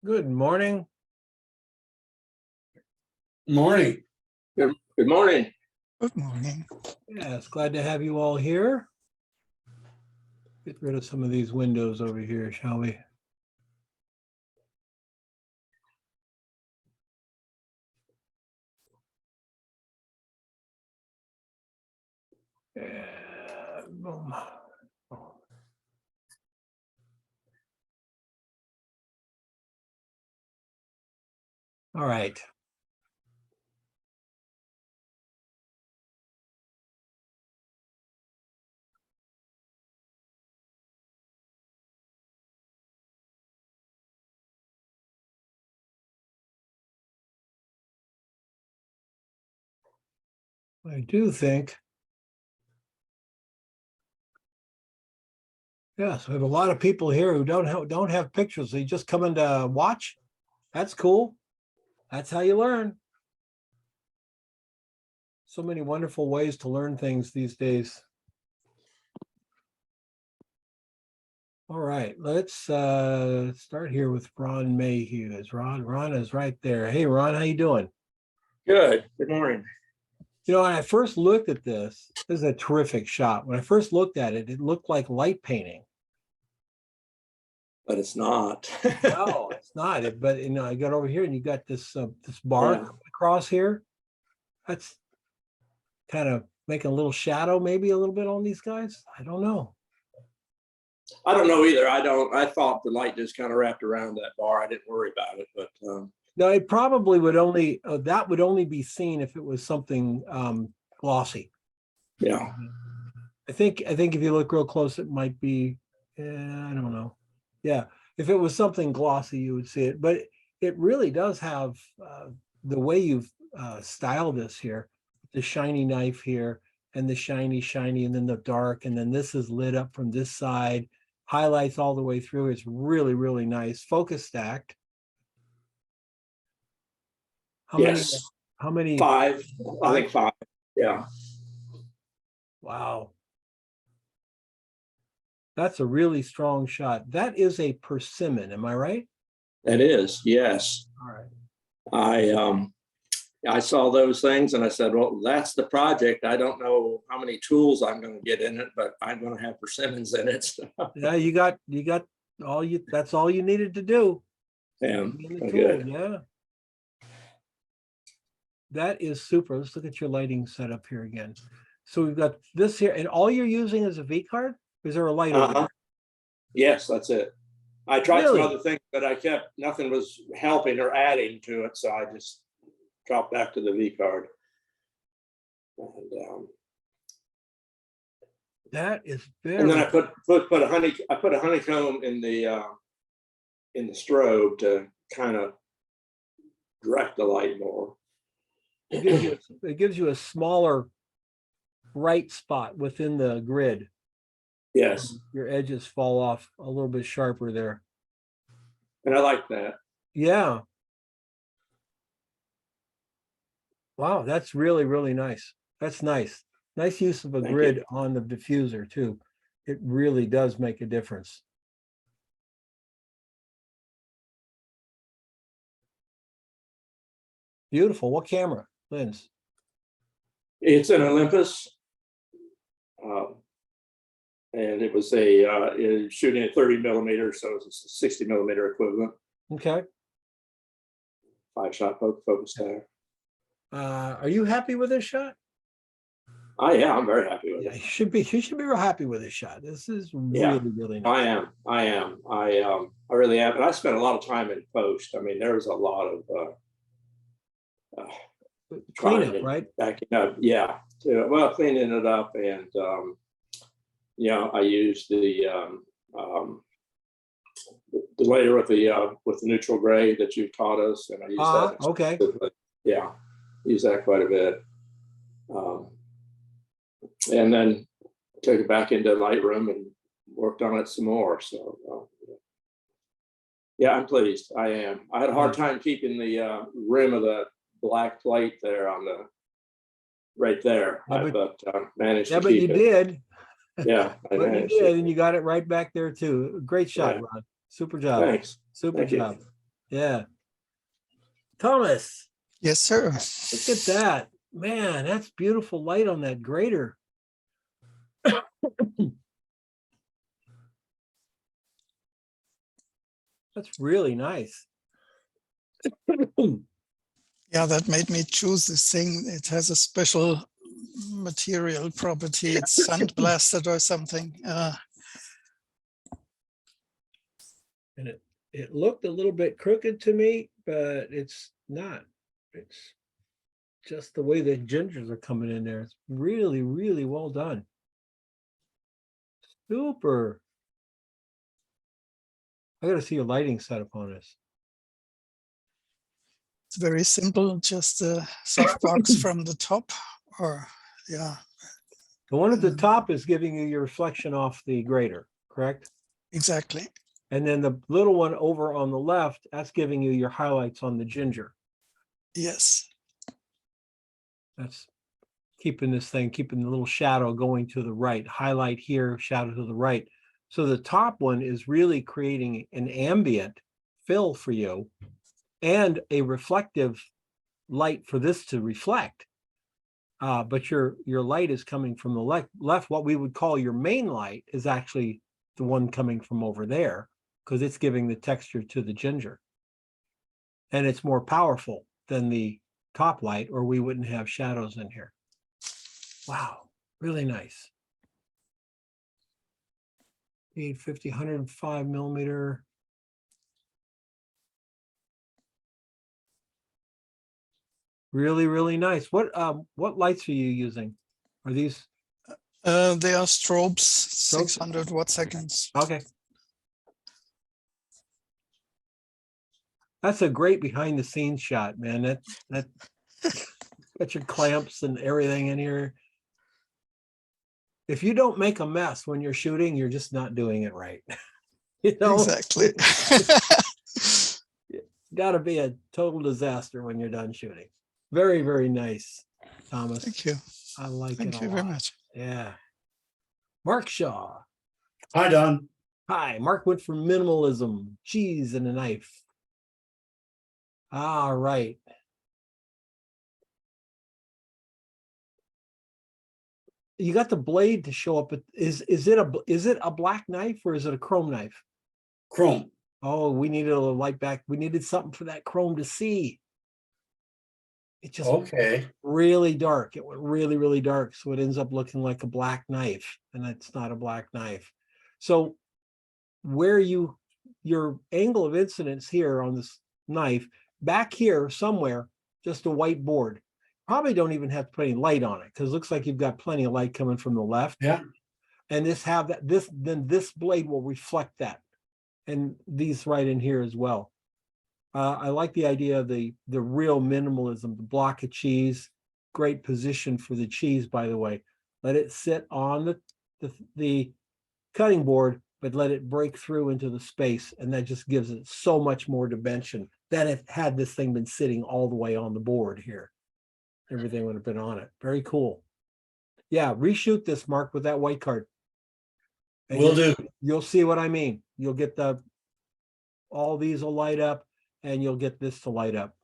Good morning. Morning. Good morning. Good morning. Yes, glad to have you all here. Get rid of some of these windows over here, shall we? Boom. All right. I do think, yes, we have a lot of people here who don't have pictures. They just come in to watch. That's cool. That's how you learn. So many wonderful ways to learn things these days. All right, let's start here with Ron Mayhew. Ron is right there. Hey, Ron, how you doing? Good morning. You know, when I first looked at this is a terrific shot. When I first looked at it, it looked like light painting. But it's not. No, it's not. But you know, I got over here and you got this this bar across here. That's kind of making a little shadow, maybe a little bit on these guys. I don't know. I don't know either. I thought the light just kind of wrapped around that bar. I didn't worry about it, but No, it probably would only that would only be seen if it was something glossy. yeah. I think if you look real close, it might be. I don't know. Yeah, if it was something glossy, you would see it. But it really does have the way you've styled this here, the shiny knife here, and the shiny, and then the dark, and then this is lit up from this side, highlights all the way through. It's really, really nice. Focus stacked. How many? Five. I think five. Yeah. Wow. That's a really strong shot. That is a persimmon, am I right? That is, yes. All right. I saw those things and I said, well, that's the project. I don't know how many tools I'm going to get in it, but I'm going to have persimmons in it. So. Yeah, you got that's all you needed to do. Yeah, Good. Yeah. That is super. Let's look at your lighting setup here again. So we've got this here, and all you're using is a V card? Is there a light over there? Yes, that's it. I tried some Really? other things, but nothing was helping or adding to it. So I just dropped back to the V card. And, that is very. and then I put a honeycomb in the strobe to kind of direct the light more. It gives you a smaller bright spot within the grid. Yes. Your edges fall off a little bit sharper there. And I like that. Yeah. Wow, that's really, really nice. That's nice. Nice use of a grid on the diffuser too. It really does make a difference. Beautiful. What camera lens? It's an Olympus. And it was shooting at 30 millimeters, so it's a 60 millimeter equivalent. Okay. 5-shot focus there. Are you happy with this shot? Yeah, I'm very happy with it. You should be real happy with this shot. This is really, really nice. I am. I really am. And I spent a lot of time in post. I mean, there was a lot of cleanup, right? Backing up. Yeah. Well, cleaning it up and I used the layer with the neutral gray that you taught us, and I used that. Okay. Yeah, use that quite a bit. And then took it back into Lightroom and worked on it some more. So yeah, I'm pleased. I am. I had a hard time keeping the rim of the black plate there on the right there, but managed to keep it. Yeah, but you did. Yeah, but you did, and you got it right back there too. Great shot, Ron. Super job. Thanks. Super job. Yeah. Thomas, Yes, sir. look at that. Man, that's beautiful light on that grater. That's really nice. Yeah, that made me choose this thing. It has a special material property. It's sandblasted or something. And it looked a little bit crooked to me, but it's not. It's just the way the gingers are coming in there. It's really, really well done. Super. I got to see your lighting setup on this. It's very simple, just a softbox from the top, or yeah. The one at the top is giving you your reflection off the grater, correct? Exactly. And then the little one over on the left, that's giving you your highlights on the ginger. Yes. That's keeping the little shadow going to the right, highlight here, shadow to the right. So the top one is really creating an ambient fill for you and a reflective light for this to reflect. But your light is coming from the left. What we would call your main light is actually the one coming from over there because it's giving the texture to the ginger. And it's more powerful than the top light, or we wouldn't have shadows in here. Wow, really nice. 850, 105 millimeter. Really, really nice. What lights are you using? Are these? They are strobes, 600 watt seconds. Okay. That's a great behind the scenes shot, man. That got your clamps and everything in here. If you don't make a mess when you're shooting, you're just not doing it right. You know? Exactly. Got to be a total disaster when you're done shooting. Very, very nice, Thomas. Thank you. I like it. Thank you very much. Yeah. Mark Shaw. Hi, Don. Hi, Mark went for minimalism, cheese and a knife. All right. You got the blade to show up. Is it a black knife or is it a chrome knife? Chrome. Oh, we needed a light back. We needed something for that chrome to see. It just Okay. really dark. It went really, really dark. So it ends up looking like a black knife, and it's not a black knife. So where your angle of incidence here on this knife, back here somewhere, just a white board. Probably don't even have to put any light on it because it looks like you've got plenty of light coming from the left. Yeah. And then this blade will reflect that. And these right in here as well. I like the idea of the real minimalism, the block of cheese. Great position for the cheese, by the way. Let it sit on the cutting board, but let it break through into the space. And that just gives it so much more dimension than if had this thing been sitting all the way on the board here. Everything would have been on it. Very cool. Yeah, reshoot this, Mark, with that white card. And Will do. You'll see what I mean. You'll get all these will light up, and you'll get this to light up.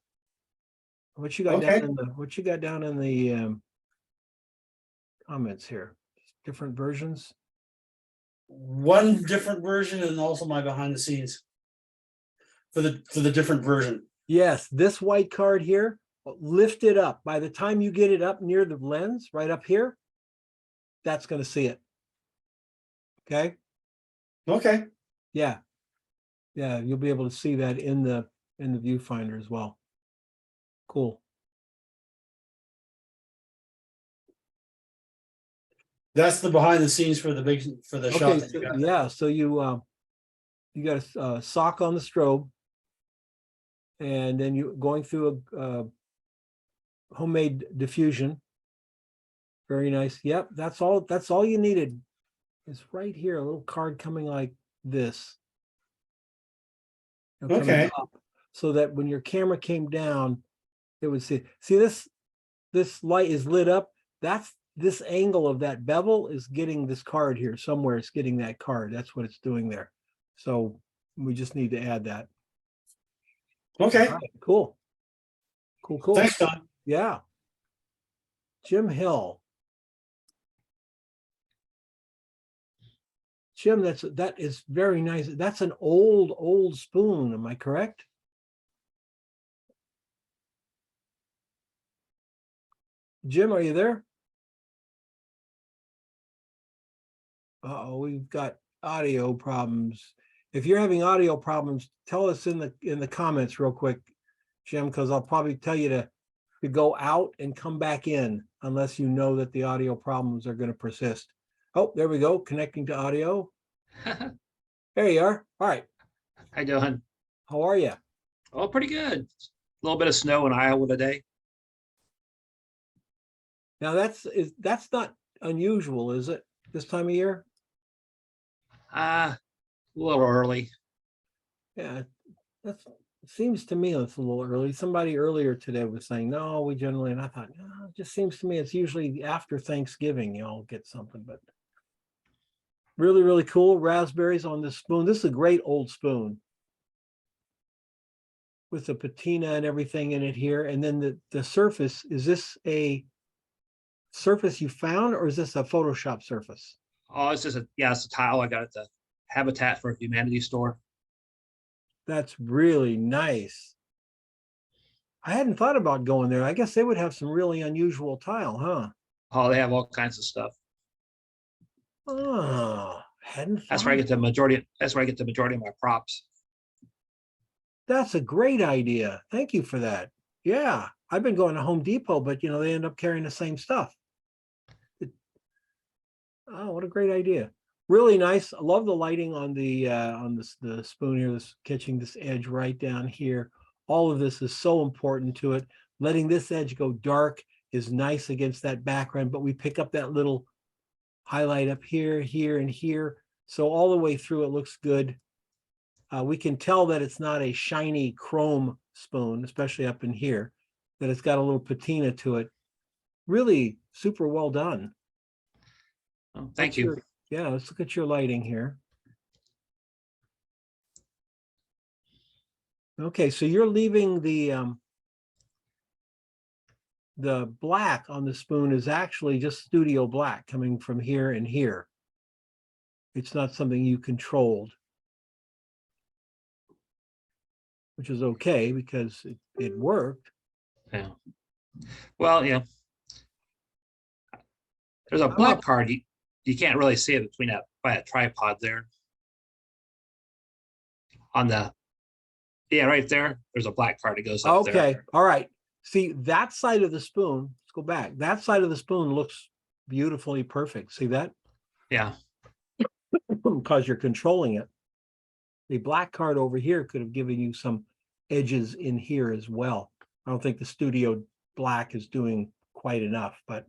What you got Okay. down in the comments here? Different versions. One different version and also my behind the scenes for the different version. Yes, this white card here, lift it up. By the time you get it up near the lens, right up here, that's going to see it. Okay. Okay. Yeah. Yeah, you'll be able to see that in the viewfinder as well. Cool. That's the behind the scenes for the shot Okay, that you so, got. yeah, so you got a sock on the strobe, and then you going through a homemade diffusion. Very nice. Yep, that's all you needed. It's right here, a little card coming like this. Coming Okay. up, so that when your camera came down, it would see this light is lit up. That's this angle of that bevel is getting this card here somewhere. It's getting that card. That's what it's doing there. So we just need to add that. Okay, All right, cool. Cool. thanks, Don. Yeah. Jim Hill. Jim, that is very nice. That's an old spoon. Am I correct? Jim, are you there? Uh-oh, we've got audio problems. If you're having audio problems, tell us in the comments real quick, Jim, because I'll probably tell you to go out and come back in unless you know that the audio problems are going to persist. Oh, there we go. Connecting to audio. There you are. All right. How you doing? How are you? Oh, pretty good. A little bit of snow in Iowa today. Now that's not unusual, is it? This time of year? A little early. Yeah, it seems to me it's a little early. Somebody earlier today was saying, no, we generally, and I thought, no, it just seems to me it's usually after Thanksgiving, y'all get something, but really cool. Raspberries on this spoon. This is a great old spoon with the patina and everything in it here. And then the surface, is this a surface you found or is this a Photoshop surface? Oh, it's a tile I got at the Habitat for Humanity store. That's really nice. I hadn't thought about going there. I guess they would have some really unusual tile, huh? Oh, they have all kinds of stuff. Oh, hadn't That's where I thought. get the majority. That's where I get the majority of my props. That's a great idea. Thank you for that. Yeah, I've been going to Home Depot, but they end up carrying the same stuff. Oh, what a great idea. Really nice. I love the lighting on the spoon here, this catching this edge right down here. All of this is so important to it. Letting this edge go dark is nice against that background, but we pick up that little highlight up here, here, and here. So all the way through it looks good. We can tell that it's not a shiny chrome spoon, especially up in here, that it's got a little patina to it. Really super well done. Oh, thank you. Yeah, let's look at your lighting here. Okay, so you're leaving the black on the spoon is actually just studio black coming from here and here. It's not something you controlled, which is okay because it worked. Yeah. Well, yeah. There's a black card. You can't really see it between by a tripod there. On the, yeah, right there. There's a black card that goes up there. Okay, all right. See, that side of the spoon, let's go back. That side of the spoon looks beautifully perfect. See that? Yeah. Because you're controlling it. The black card over here could have given you some edges in here as well. I don't think the studio black is doing quite enough, but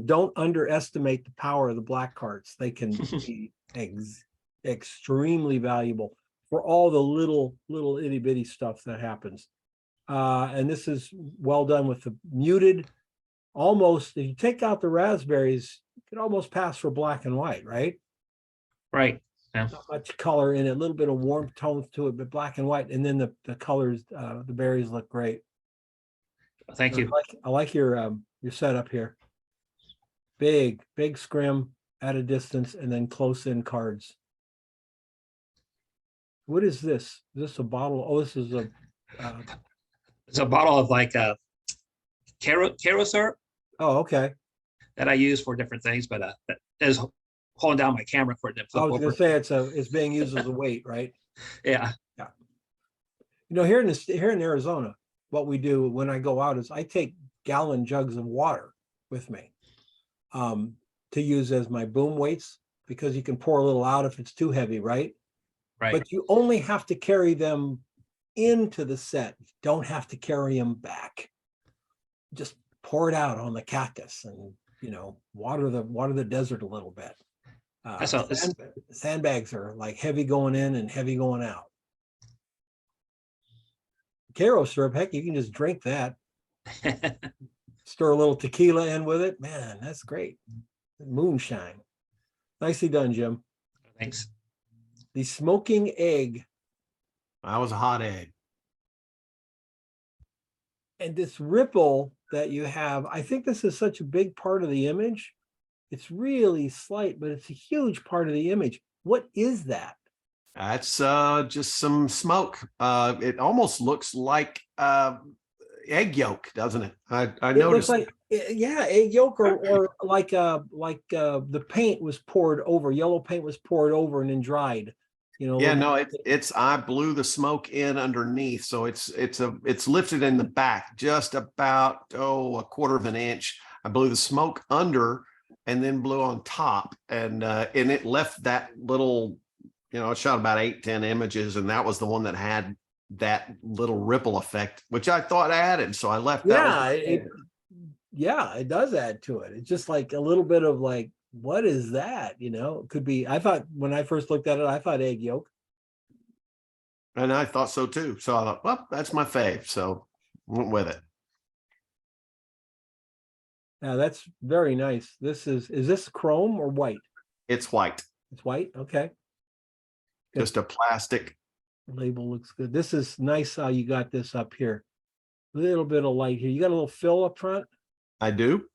don't underestimate the power of the black cards. They can be extremely valuable for all the little itty bitty stuff that happens. And this is well done with the muted. Almost, if you take out the raspberries, you can almost pass for black and white, right? Right. Yeah. Not much color in it, a little bit of warmth tones to it, but black and white. And then the colors, the berries look great. Thank you. I like your setup here. Big scrim at a distance and then close in cards. What is this? Is this a bottle? Oh, this is a It's a bottle of like Caro syrup oh, okay. that I use for different things, but that is holding down my camera for it to I flip was over. gonna say it's being used as a weight, right? Yeah. Here in Arizona, what we do when I go out is I take gallon jugs of water with me to use as my boom weights, because you can pour a little out if it's too heavy, right? Right. But you only have to carry them into the set. You don't have to carry them back. Just pour it out on the cactus and water the desert a little bit. Sandbags are like heavy going in and heavy going out. Caro syrup, heck, you can just drink that. Stir a little tequila in with it. Man, that's great. Moonshine. Nicely done, Jim. Thanks. The smoking egg. That was a hot egg. And this ripple that you have, I think this is such a big part of the image. It's really slight, but it's a huge part of the image. What is that? That's just some smoke. It almost looks like egg yolk, doesn't it? I It looks noticed. like, yeah, egg yolk, or like the paint was poured over, yellow paint was poured over and then dried. You know, a Yeah, little no, bit. it's I blew the smoke in underneath, so it's lifted in the back just about a quarter of an inch. I blew the smoke under and then blew on top, and it left that little, I shot about 8-10 images, and that was the one that had that little ripple effect, which I thought added. So I left that. Yeah, it does add to it. It's just like a little bit of like, what is that? It could be, I thought when I first looked at it, I thought egg yolk. And I thought so too. So I thought, well, that's my fave. So went with it. Yeah, that's very nice. Is this chrome or white? It's white. It's white. Okay. Good. Just a plastic. Label looks good. This is nice how you got this up here. A little bit of light here. You got a little fill up front? I do.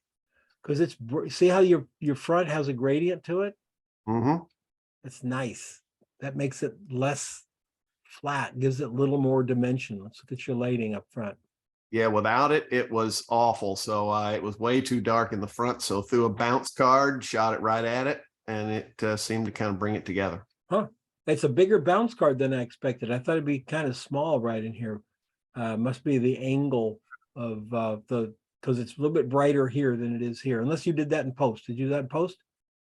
Because see how your front has a gradient to it? Mm-hmm. It's nice. That makes it less flat, gives it a little more dimension. Let's look at your lighting up front. Yeah, without it, it was awful. So it was way too dark in the front. So threw a bounce card, shot it right at it, and it seemed to kind of bring it together. Huh. It's a bigger bounce card than I expected. I thought it'd be kind of small right in here. Must be the angle of because it's a little bit brighter here than it is here. Unless you did that in post. Did you do that in post?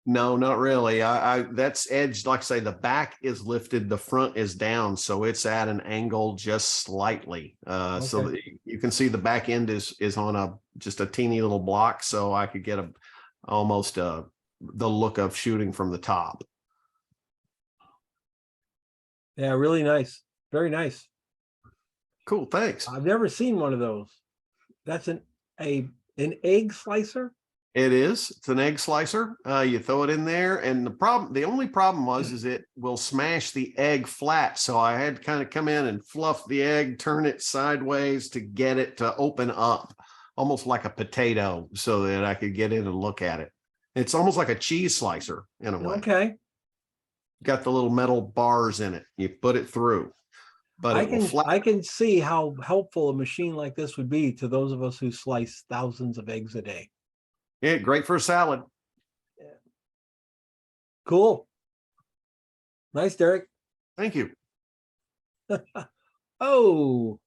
No, not really. That's edged, like I say, the back is lifted, the front is down, so it's at an angle just slightly. So that you can see the back end is on just a teeny little block, so I could get almost the look of shooting from the top. Yeah, really nice. Very nice. Cool, thanks. I've never seen one of those. That's an egg slicer. It is. It's an egg slicer. You throw it in there, and the only problem is it will smash the egg flat. So I had to kind of come in and fluff the egg, turn it sideways to get it to open up, almost like a potato, so that I could get in and look at it. It's almost like a cheese slicer in a way. Okay. Got the little metal bars in it. You put it through, but I can see how helpful a machine like this would be to those of us who slice thousands of eggs a day. Yeah, great for a salad. Yeah. Cool. Nice, Derek. Thank you. Oh,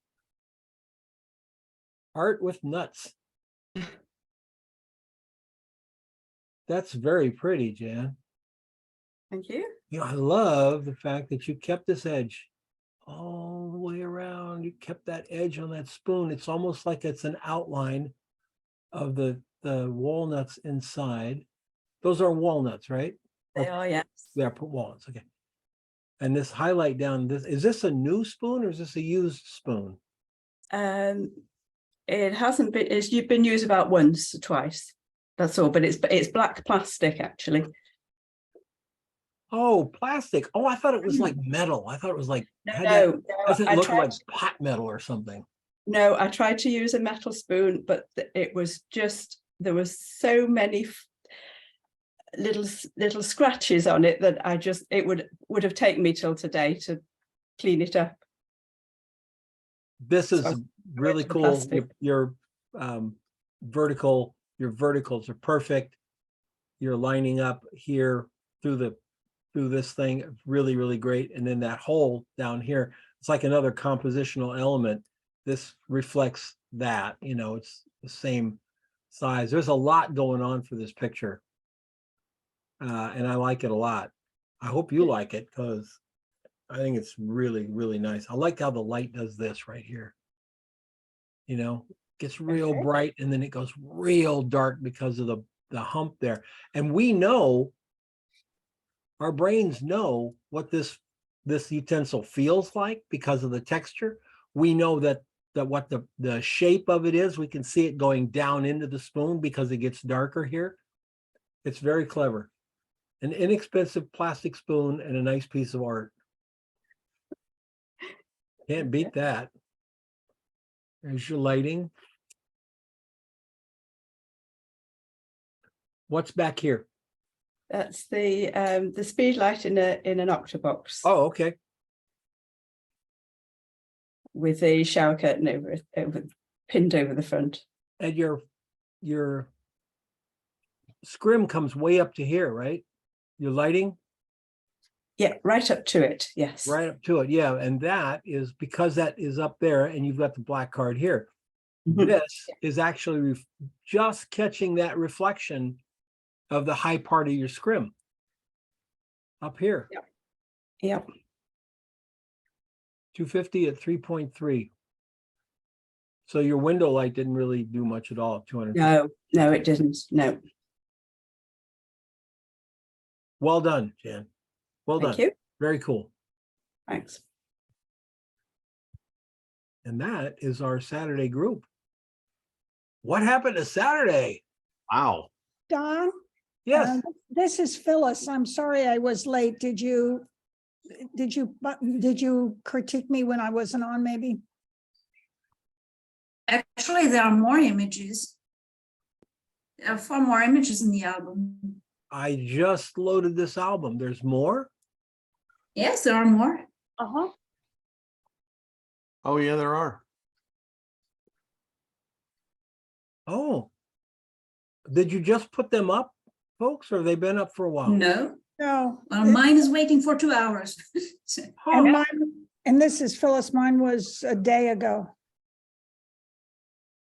art with nuts. That's very pretty, Jan. Thank you. I love the fact that you kept this edge all the way around. You kept that edge on that spoon. It's almost like it's an outline of the walnuts inside. Those are walnuts, right? They are, yes. They are walnuts. Okay. And this highlight down, is this a new spoon or is this a used spoon? It hasn't been, you've been used about once or twice. That's all, but it's black plastic actually. Oh, plastic. Oh, I thought it was like metal. I thought it was like, No, doesn't I look tried like pot metal or something. No, I tried to use a metal spoon, but it was just, there was so many little scratches on it that it would have taken me till today to clean it up. This is So really cool. plastic. Your verticals are perfect. You're lining up here through this thing, really, really great. And then that hole down here, it's like another compositional element. This reflects that, it's the same size. There's a lot going on for this picture. And I like it a lot. I hope you like it because I think it's really, really nice. I like how the light does this right here. Gets real bright and then it goes real dark because of the hump there. And we know, our brains know what this utensil feels like because of the texture. We know that what the shape of it is. We can see it going down into the spoon because it gets darker here. It's very clever. An inexpensive plastic spoon and a nice piece of art. Can't beat that. There's your lighting. What's back here? That's the speed light in an octabox Oh, okay. with the shower curtain over pinned over the front. And your scrim comes way up to here, right? Your lighting Yeah, right up to it. Yes. right up to it. Yeah. And that is because that is up there and you've got the black card here. Mhm. This is actually just catching that reflection of the high part of your scrim up here. Yep. 250 at 3.3. So your window light didn't really do much at all at 200. No, it didn't. No. Well done, Jan. Well Thank done. you. Very cool. Thanks. And that is our Saturday group. What happened to Saturday? Wow. Don, Yes. this is Phyllis. I'm sorry I was late. Did you critique me when I wasn't on, maybe? Actually, there are more images. There are 4 more images in the album. I just loaded this album. There's more? Yes, there are more. Uh-huh. Oh, yeah, there are. Oh. Did you just put them up, folks, or have they been up for a while? No, No. well, mine is waiting for 2 hours. Oh, And and this is Phyllis. Mine was a day ago.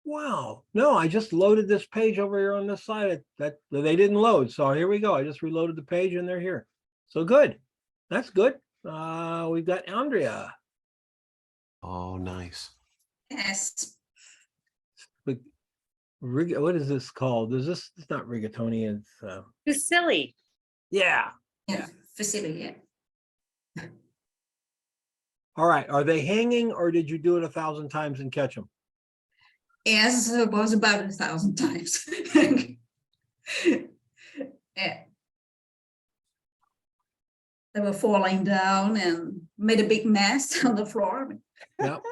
wow. No, I just loaded this page over here on this side. That they didn't load. So here we go. I just reloaded the page and they're here. So good. That's good. We've got Andrea. Oh, nice. Yes, What is this called? Is this, it's not rigatoni, it's Too silly. yeah. yeah, facility, yeah. All right. Are they hanging or did you do it 1,000 times and catch them? Yes, it was about 1,000 times. Yeah. They were falling down and made a big mess on the floor. Yep.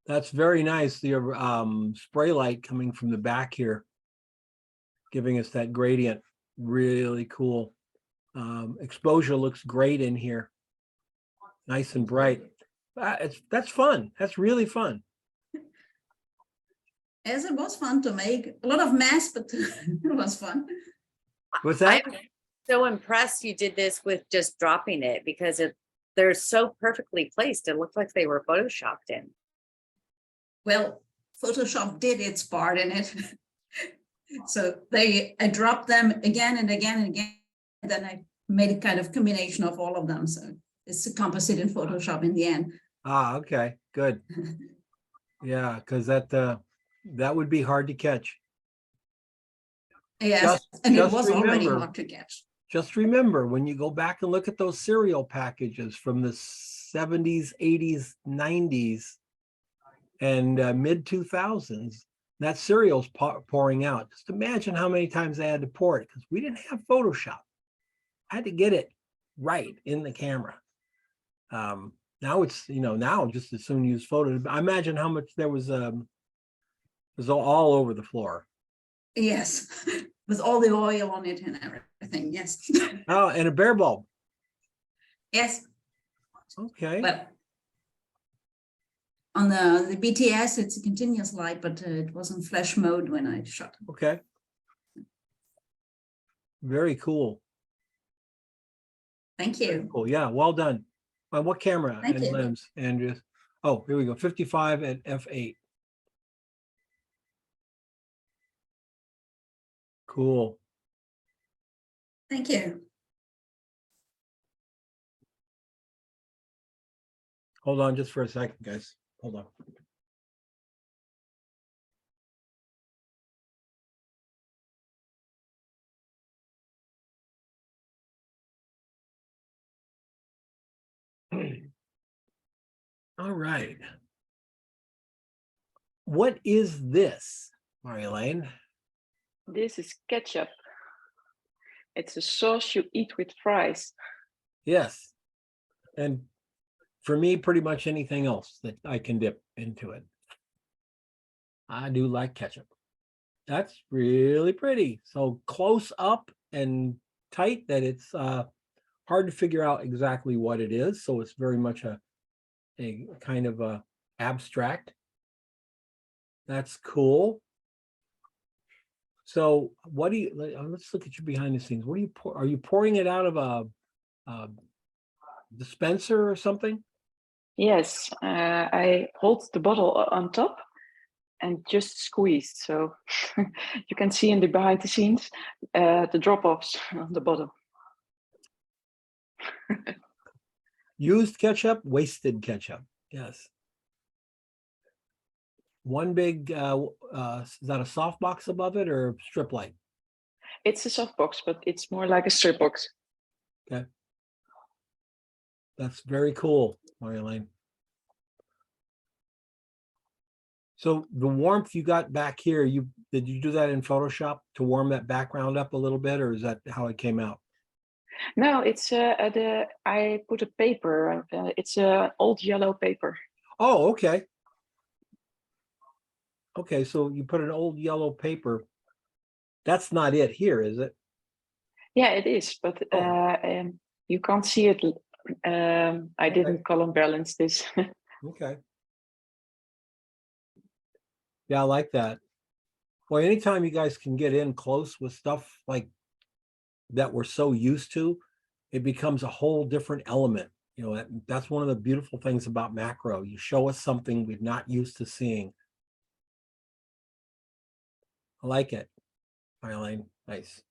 That's very nice. The spray light coming from the back here, giving us that gradient. Really cool. Exposure looks great in here. Nice and bright. That's fun. That's really fun. Yes, it was fun to make. A lot of mess, but it was fun. What's that? I'm so impressed you did this with just dropping it because they're so perfectly placed. It looked like they were photoshopped in. Well, Photoshop did its part in it. So I dropped them again and again and again. And then I made a kind of combination of all of them. So it's a composite in Photoshop in the end. Ah, okay, good. Yeah, because that would be hard to catch. Yes, and it just was already remember- hard to catch. Just remember, when you go back and look at those serial packages from the 70s, 80s, 90s, and mid 2000s, that serial's pouring out. Just imagine how many times they had to pour it because we didn't have Photoshop. I had to get it right in the camera. Now it's, now just as soon use photo. I imagine how much there was all over the floor. Yes, with all the oil on it and everything. Yes. Oh, and a bare bulb. Yes, Okay. but on the BTS, it's a continuous light, but it was in flash mode when I shot. Okay. Very cool. Thank you. Cool. Yeah, well done. What camera Thank and you. lens, Andrea? Oh, here we go. 55 at f8. Cool. Thank you. Hold on just for a second, guys. Hold on. All right. What is this, Marie-Elaine? This is ketchup. It's a sauce you eat with fries. Yes. And for me, pretty much anything else that I can dip into it. I do like ketchup. That's really pretty. So close up and tight that it's hard to figure out exactly what it is. So it's very much a kind of a abstract. That's cool. So what do you, let's look at you behind the scenes. What do you pour? Are you pouring it out of a dispenser or something? Yes, I hold the bottle on top and just squeeze. So you can see in the behind the scenes the drop-offs on the bottom. Used ketchup, wasted ketchup. Yes. One big, is that a soft box above it or strip light? It's a soft box, but it's more like a strip box. Okay. That's very cool, Marilyn. So the warmth you got back here, did you do that in Photoshop to warm that background up a little bit, or is that how it came out? No, it's I put a paper. It's a old yellow paper. Oh, okay. Okay, so you put an old yellow paper. That's not it here, is it? Yeah, it is, but you can't see it. I didn't column balance this. Okay. Yeah, I like that. Well, anytime you guys can get in close with stuff like that we're so used to, it becomes a whole different element. You know, that's one of the beautiful things about macro. You show us something we're not used to seeing. I like it, Eileen. Nice.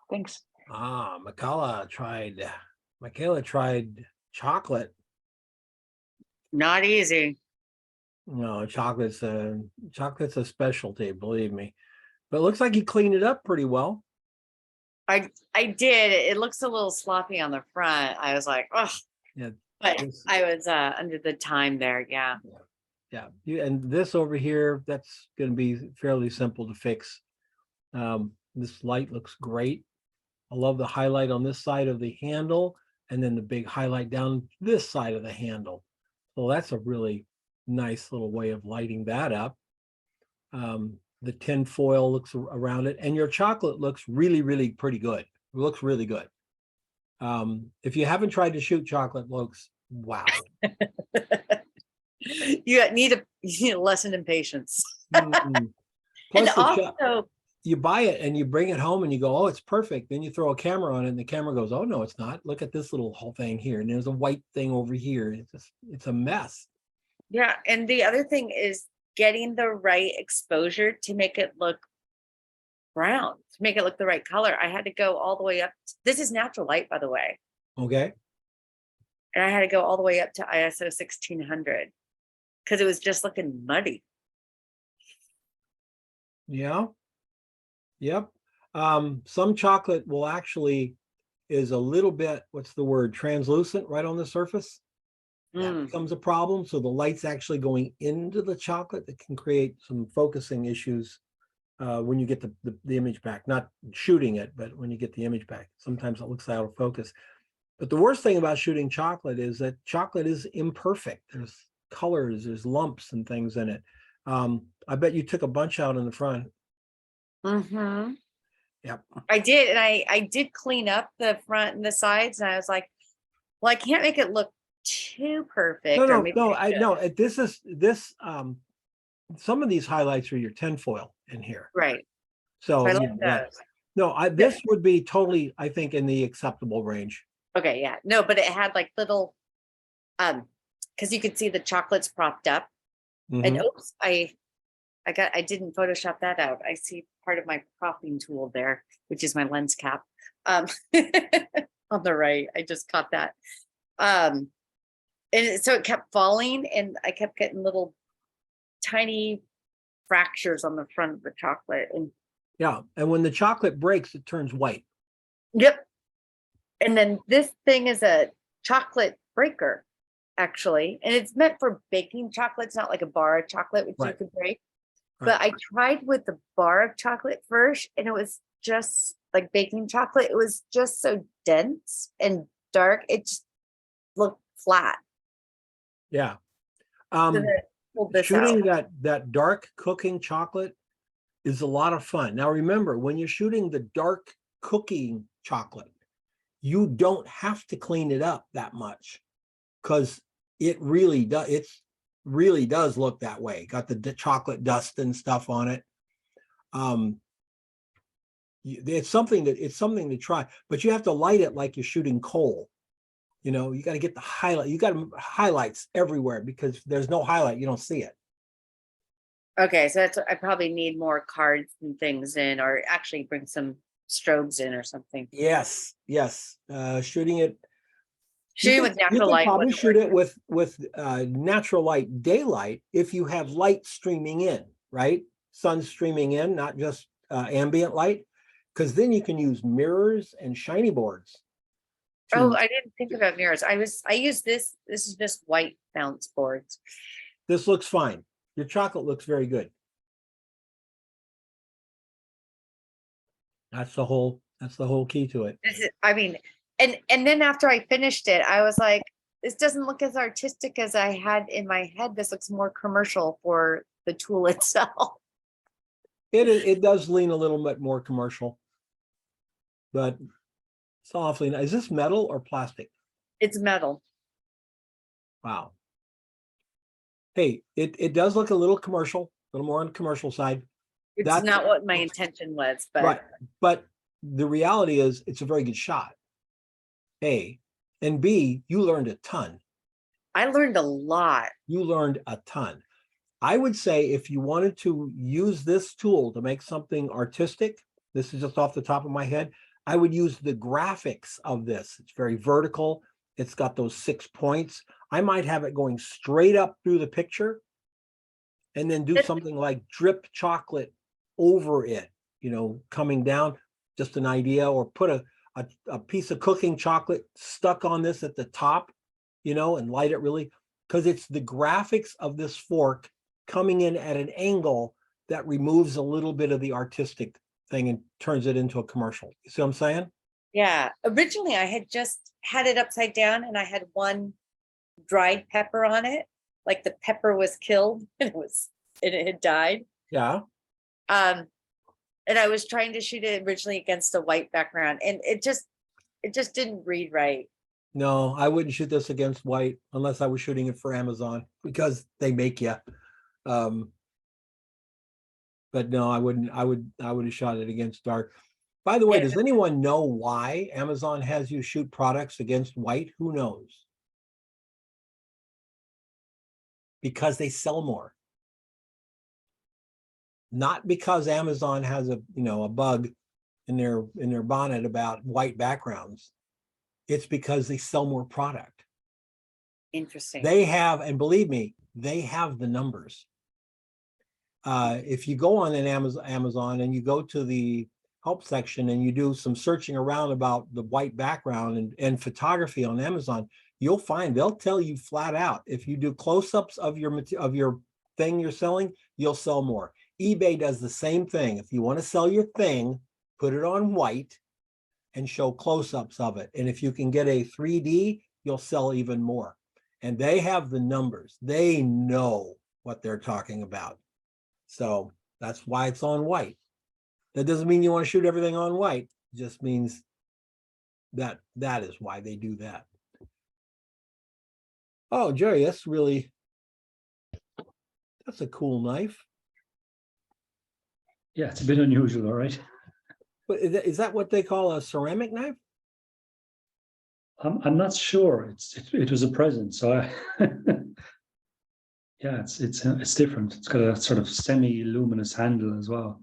Thanks. Ah, Michaela tried chocolate. Not easy. No, chocolate's a specialty, believe me. But it looks like you cleaned it up pretty well. I did. It looks a little sloppy on the front. I was like, oh, Yeah. but I was under the time there. Yeah. Yeah. And this over here, that's going to be fairly simple to fix. This light looks great. I love the highlight on this side of the handle and then the big highlight down this side of the handle. So that's a really nice little way of lighting that up. The tin foil looks around it, and your chocolate looks really, really pretty good. It looks really good. If you haven't tried to shoot chocolate, looks wow. You need a lesson in patience. Mm-mm. And Plus, also, you buy it and you bring it home and you go, oh, it's perfect. Then you throw a camera on it and the camera goes, oh, no, it's not. Look at this little whole thing here. And there's a white thing over here. It's a mess. yeah. And the other thing is getting the right exposure to make it look brown, to make it look the right color. I had to go all the way up. This is natural light, by the way. Okay. And I had to go all the way up to ISO 1600 because it was just looking muddy. Yeah. Yep. Some chocolate will actually is a little bit, what's the word, translucent right on the surface. That becomes a problem. So the light's actually going into the chocolate that can create some focusing issues when you get the image back, not shooting it, but when you get the image back. Sometimes it looks out of focus. But the worst thing about shooting chocolate is that chocolate is imperfect. There's colors, there's lumps and things in it. I bet you took a bunch out in the front. Mm-hmm. Yep. I did. And I did clean up the front and the sides. And I was like, well, I can't make it look too perfect. No. Some of these highlights are your tinfoil in here. Right. So I like those. this would be totally, I think, in the acceptable range. Okay, yeah. No, but it had like little, because you could see the chocolates propped up. And oops, I didn't Photoshop that out. I see part of my propping tool there, which is my lens cap. On the right, I just caught that. And so it kept falling, and I kept getting little tiny fractures on the front of the chocolate. And yeah, and when the chocolate breaks, it turns white. yep. And then this thing is a chocolate breaker, actually, and it's meant for baking chocolate. It's not like a bar of chocolate, which you could break. But I tried with the bar of chocolate first, and it was just like baking chocolate. It was just so dense and dark. It just looked flat. Yeah. So pulled this shooting out. that dark cooking chocolate is a lot of fun. Now, remember, when you're shooting the dark cooking chocolate, you don't have to clean it up that much because it really does look that way. Got the chocolate dust and stuff on it. It's something to try, but you have to light it like you're shooting coal. You know, you got to get the highlight. You got highlights everywhere because if there's no highlight, you don't see it. Okay, so I probably need more cards and things in, or actually bring some strobes in or something. Yes. Shooting it. Shooting with You natural can light. probably wouldn't shoot work. it with natural light daylight if you have light streaming in, right? Sun streaming in, not just ambient light, because then you can use mirrors and shiny boards. Oh, I didn't think about mirrors. I use this. This is just white bounce boards. This looks fine. Your chocolate looks very good. That's the whole key to it. This is, I mean, and then after I finished it, I was like, this doesn't look as artistic as I had in my head. This looks more commercial for the tool itself. It does lean a little bit more commercial, but it's awfully nice. Is this metal or plastic? It's metal. Wow. Hey, it does look a little commercial, a little more on the commercial side. It's That's not what my intention was, but right. But the reality is it's a very good shot. A, and B, you learned a ton. I learned a lot. You learned a ton. I would say if you wanted to use this tool to make something artistic, this is just off the top of my head, I would use the graphics of this. It's very vertical. It's got those 6 points. I might have it going straight up through the picture and then do something like drip chocolate over it, you know, coming down, just an idea, or put a piece of cooking chocolate stuck on this at the top, you know, and light it really, because it's the graphics of this fork coming in at an angle that removes a little bit of the artistic thing and turns it into a commercial. You see what I'm saying? yeah. Originally, I had just had it upside down and I had one dried pepper on it. Like the pepper was killed and it had died. Yeah. And I was trying to shoot it originally against a white background and it just didn't read right. No, I wouldn't shoot this against white unless I was shooting it for Amazon because they make you. But no, I wouldn't. I would have shot it against dark. By the way, Yeah. does anyone know why Amazon has you shoot products against white? Who knows? Because they sell more. Not because Amazon has a bug in their bonnet about white backgrounds. It's because they sell more product. Interesting. They have, and believe me, they have the numbers. If you go on an Amazon and you go to the help section and you do some searching around about the white background and photography on Amazon, you'll find they'll tell you flat out, if you do close-ups of your thing you're selling, you'll sell more. eBay does the same thing. If you want to sell your thing, put it on white and show close-ups of it. And if you can get a 3D, you'll sell even more. And they have the numbers. They know what they're talking about. So that's why it's on white. That doesn't mean you want to shoot everything on white. It just means that is why they do that. Oh, Jerry, that's a cool knife. Yeah, it's a bit unusual, all right. But is that what they call a ceramic knife? I'm not sure. It was a present, so I yeah, it's different. It's got a sort of semi-luminous handle as well.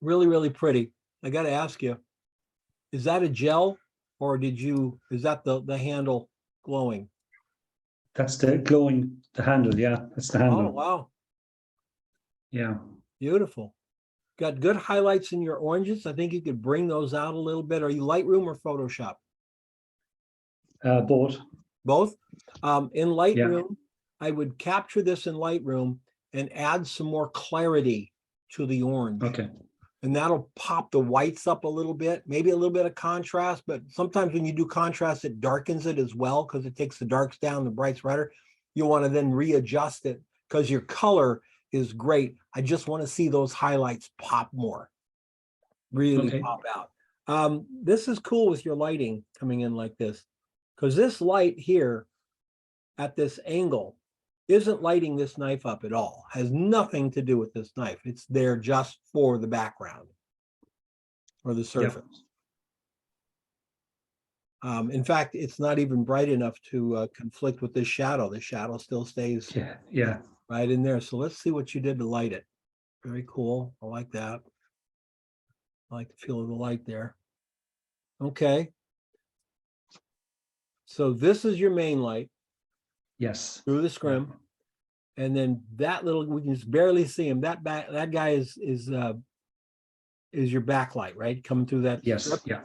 Really, really pretty. I got to ask you, is that a gel or is that the handle glowing? That's the handle. Yeah, that's the handle. Oh, wow. Yeah. Beautiful. Got good highlights in your oranges. I think you could bring those out a little bit. Are you Lightroom or Photoshop? Both. Both? In Lightroom, I would capture this in Lightroom and add some more clarity to the orange. Okay. And that'll pop the whites up a little bit, maybe a little bit of contrast, but sometimes when you do contrast, it darkens it as well because it takes the darks down, the brights brighter. you want to then readjust it because your color is great. I just want to see those highlights pop more, really Okay. pop out. This is cool with your lighting coming in like this, because this light here at this angle isn't lighting this knife up at all. Has nothing to do with this knife. It's there just for the background or the surface. In fact, it's not even bright enough to conflict with this shadow. The shadow still stays right in there. So let's see what you did to light it. Very cool. I like that. I like the feel of the light there. Okay. So this is your main light. Yes. Through the scrim. And then that little, we can just barely see him. That guy is your backlight, right? Coming through that. Yes. strip. Yeah.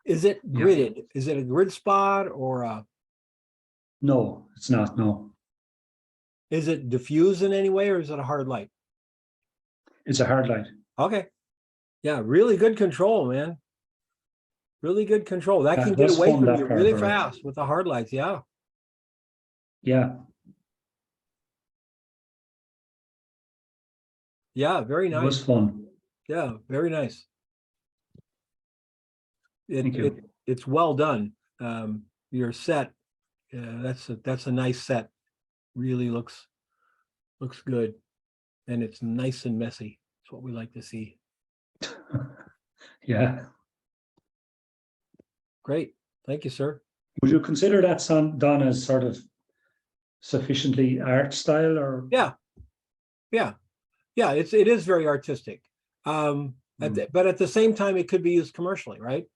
Is it gridded? Is it a grid spot or a? No, it's not. No. Is it diffused in any way or is it a hard light? It's a hard light. Okay. Yeah, really good control, man. Really good control. That can get was away fun, from that you part, really right? fast with the hard lights. Yeah. Yeah. Yeah, very It nice. was fun. Yeah, very nice. Thank you. It's well done. Your set, that's a nice set. Really looks good, and it's nice and messy. It's what we like to see. Yeah. Great. Thank you, sir. Would you consider that song done as sort of sufficiently art style, or? Yeah. It is very artistic. But at the same time, it could be used commercially, right?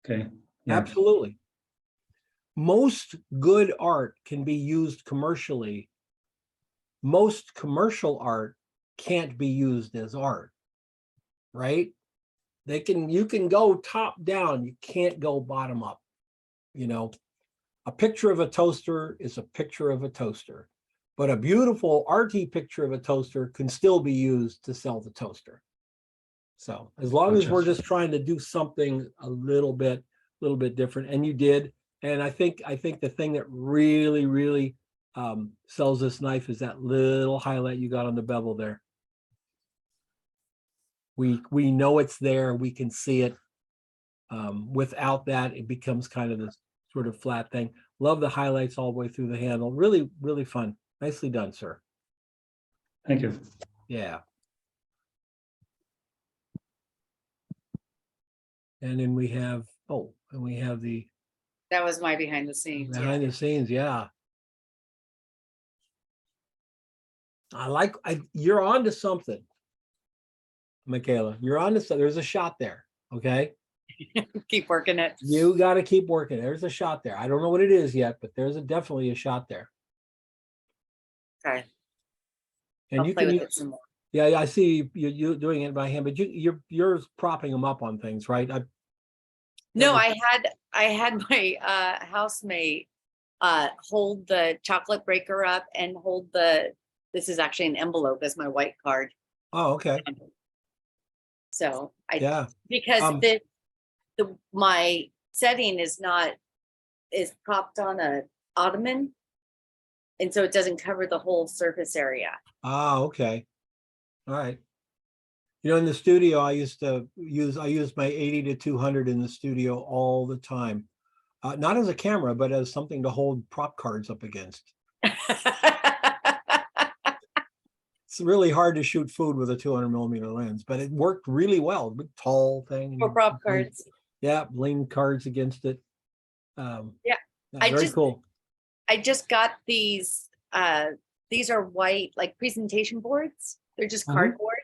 Okay. Yeah. Absolutely. Most good art can be used commercially. Most commercial art can't be used as art, right? You can go top down, you can't go bottom up. A picture of a toaster is a picture of a toaster, but a beautiful arty picture of a toaster can still be used to sell the toaster. So as long as we're just trying to do something a little bit different, and you did, and I think the thing that really sells this knife is that little highlight you got on the bevel there. We know it's there, we can see it. Without that, it becomes kind of this sort of flat thing. Love the highlights all the way through the handle. Really fun. Nicely done, sir. Thank you. Yeah. And then we have the That was my behind the scenes. behind the scenes. Yeah. You're on to something, Michaela. You're on to something. There's a shot there. Okay. Keep working it. You got to keep working. There's a shot there. I don't know what it is yet, but there's definitely a shot there. Okay. And I'll you play can with use, it some more. yeah, I see you doing it by hand, but you're propping them up on things, right? No, I had my housemate hold the chocolate breaker up and hold this is actually an envelope as my white card. Oh, okay. So because my setting is propped on a ottoman, and so it doesn't cover the whole surface area. Ah, okay. All right. In the studio, I use my 80 to 200 in the studio all the time. Not as a camera, but as something to hold prop cards up against. It's really hard to shoot food with a 200 millimeter lens, but it worked really well. Big tall thing. For prop cards. Yeah, lean cards against it. Very cool. I just got these. These are white, like presentation boards. They're just cardboard.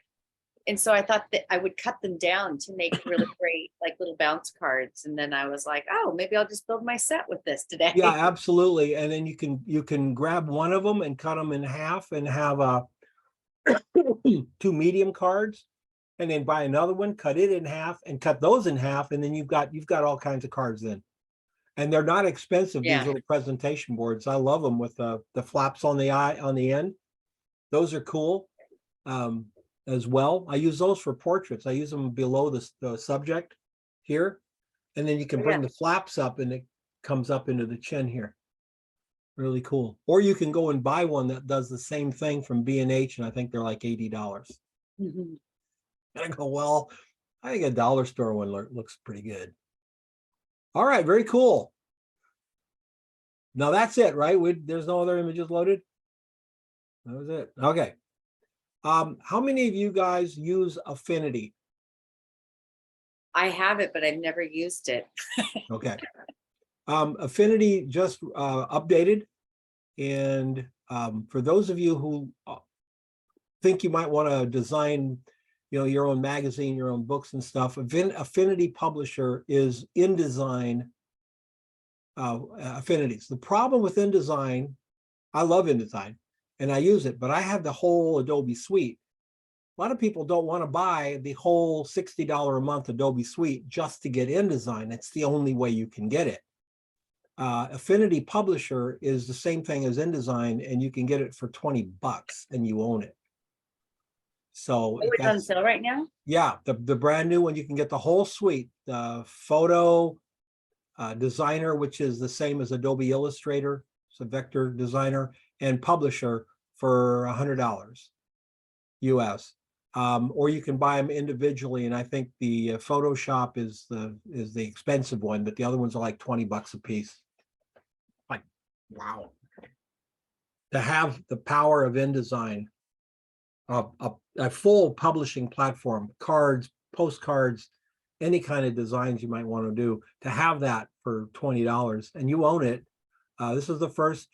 And so I thought that I would cut them down to make really great, like little bounce cards. And then I was like, oh, maybe I'll just build my set with this today. Yeah, absolutely. And then you can grab one of them and cut them in half and have two medium cards, and then buy another one, cut it in half and cut those in half. And then you've got all kinds of cards then. And they're not expensive, these little presentation boards. I love them with the flaps on the end. Those are cool. As well. I use those for portraits. I use them below the subject here. And then you can bring the flaps up and it comes up into the chin here. Really cool. Or you can go and buy one that does the same thing from B&H, and I think they're like $80. Mhm. And I go, well, I think a dollar store one looks pretty good. All right, very cool. Now that's it, right? There's no other images loaded? That was it. Okay. How many of you guys use Affinity? I have it, but I've never used it. Okay. Affinity just updated. And for those of you who think you might want to design, your own magazine, your own books and stuff, Affinity Publisher is InDesign affinities. The problem with InDesign, I love InDesign and I use it, but I have the whole Adobe suite. A lot of people don't want to buy the whole $60 a month Adobe suite just to get InDesign. It's the only way you can get it. Affinity Publisher is the same thing as InDesign, and you can get it for $20 and you own it. So Oh, it's on sale right now? Yeah, the brand new one, you can get the whole suite, the photo designer, which is the same as Adobe Illustrator, it's a vector designer, and publisher for $100 US. Or you can buy them individually, and I think the Photoshop is the expensive one, but the other ones are like $20 a piece. Like, wow. To have the power of InDesign, a full publishing platform, cards, postcards, any kind of designs you might want to do, to have that for $20 and you own it. This is the first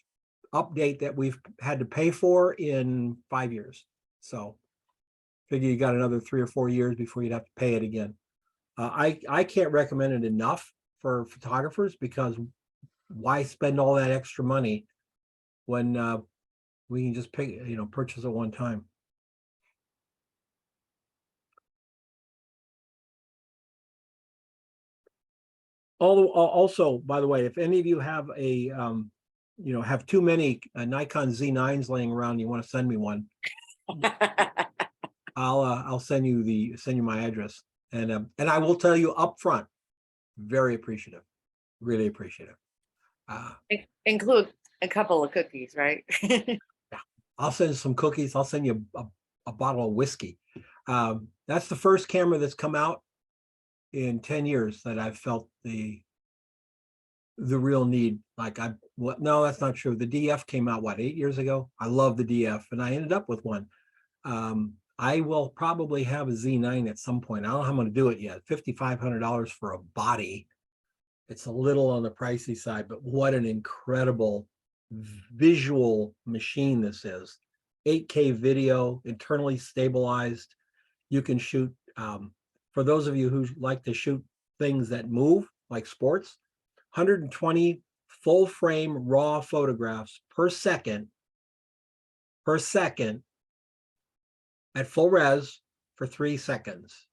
update that we've had to pay for in 5 years. So figure you got another 3 or 4 years before you'd have to pay it again. I can't recommend it enough for photographers, because why spend all that extra money when we can just pay, purchase it one time. Also, by the way, if any of you have have too many Nikon Z9s laying around, you want to send me one, I'll send you my address, and I will tell you up front, very appreciative, really appreciative. Include a couple of cookies, right? Yeah, I'll send you some cookies. I'll send you a bottle of whiskey. That's the first camera that's come out in 10 years that I've felt the real need. No, that's not true. The DF came out, 8 years ago? I love the DF, and I ended up with one. I will probably have a Z9 at some point. I don't know how I'm going to do it yet. $5,500 for a body. It's a little on the pricey side, but what an incredible visual machine this is. 8K video, internally stabilized. You can shoot, for those of you who like to shoot things that move, like sports, 120 full frame raw photographs per second at full res for 3 seconds.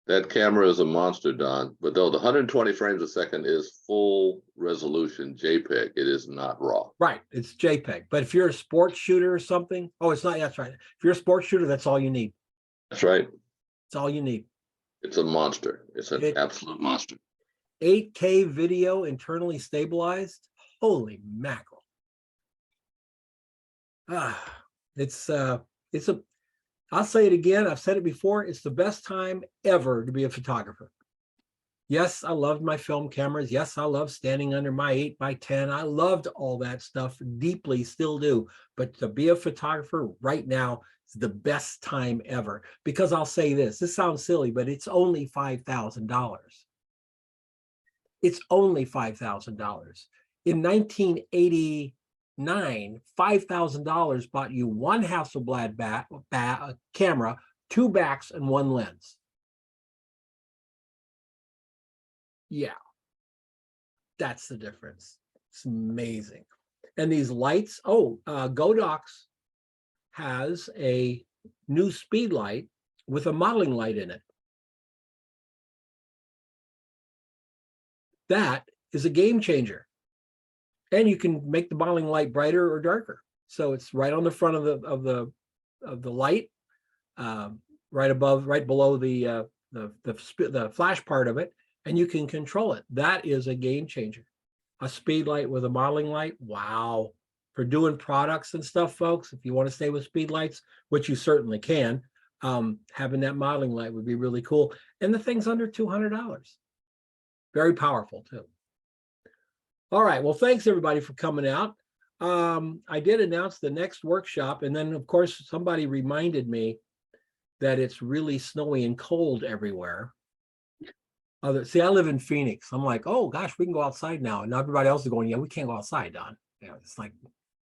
That camera is a monster, Don. But though the 120 frames a second is full resolution JPEG, it is not raw. Right, it's JPEG. But if you're a sports shooter or something, it's not. That's right. If you're a sports shooter, that's all you need. That's right. It's all you need. It's a monster. It's an absolute monster. 8K video, internally stabilized. Holy mackerel! I'll say it again. I've said it before. It's the best time ever to be a photographer. Yes, I loved my film cameras. Yes, I love standing under my 8x10. I loved all that stuff deeply, still do. But to be a photographer right now is the best time ever. Because I'll say this sounds silly, but it's only $5,000. It's only $5,000. In 1989, $5,000 bought you one Hasselblad camera, 2 backs, and 1 lens. Yeah, that's the difference. It's amazing. And these lights, Godox has a new speed light with a modeling light in it. That is a game changer. And you can make the modeling light brighter or darker. So it's right on the front of the light, right below the flash part of it, and you can control it. That is a game changer. a speed light with a modeling light. Wow. For doing products and stuff, folks, if you want to stay with speed lights, which you certainly can, having that modeling light would be really cool. And the thing's under $200. Very powerful too. All right. Well, thanks everybody for coming out. I did announce the next workshop, and then of course somebody reminded me that it's really snowy and cold everywhere. See, I live in Phoenix. I'm like, oh gosh, we can go outside now. And everybody else is going, yeah, we can't go outside, Don. You know, it's like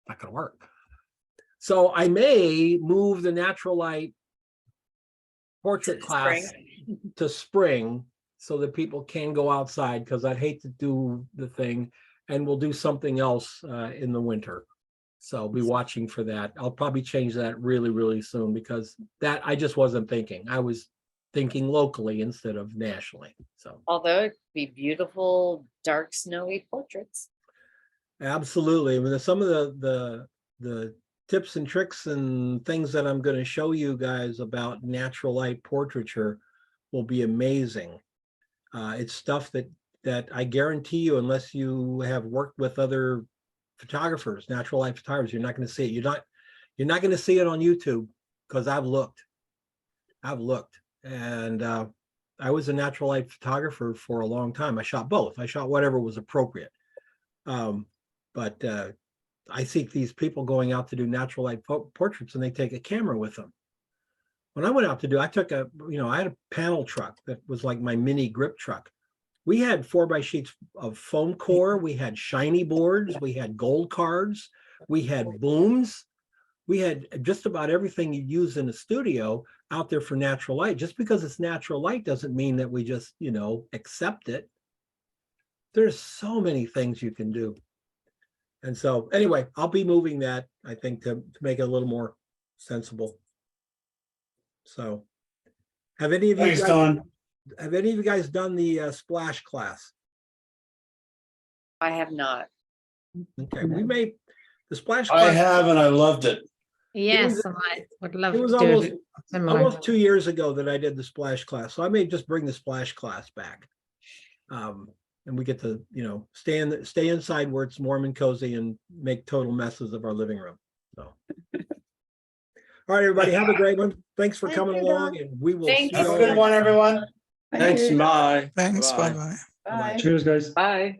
not gonna work. So I may move the natural light portrait class to spring so that people can go outside, because I'd hate to do the thing, and we'll do something else in the winter. So be watching for that. I'll probably change that really, really soon, because that I just wasn't thinking. I was thinking locally instead of nationally. So Although it could be beautiful, dark, snowy portraits. absolutely. I mean, some of the tips and tricks and things that I'm going to show you guys about natural light portraiture will be amazing. It's stuff that I guarantee you, unless you have worked with other photographers, natural light photographers, you're not going to see it. You're not going to see it on YouTube, because I've looked, and I was a natural light photographer for a long time. I shot both. I shot whatever was appropriate. But I see these people going out to do natural light portraits, and they take a camera with them. When I went out to do, I took I had a panel truck that was like my mini grip truck. We had 4x sheets of foam core. We had shiny boards. We had gold cards. We had booms. We had just about everything you use in a studio out there for natural light. Just because it's natural light doesn't mean that we just, accept it. There's so many things you can do. And so anyway, I'll be moving that, I think, to make it a little more sensible. So have any of you Thanks, guys, Don. have any of you guys done the splash class? I have not. Okay, we made the splash I class. have, and I loved it. Yes, I would love It was to do almost similar. almost 2 years ago that I did the splash class. So I may just bring the splash class back. And we get to, stay inside where it's warm and cozy and make total messes of our living room. So, all right, everybody, have a great one. Thanks for coming along, and we will see Have you a all good next one, time. everyone. Thank Thanks. you. Bye. Thanks. Bye-bye. Bye-bye. Bye. Cheers, guys. Bye.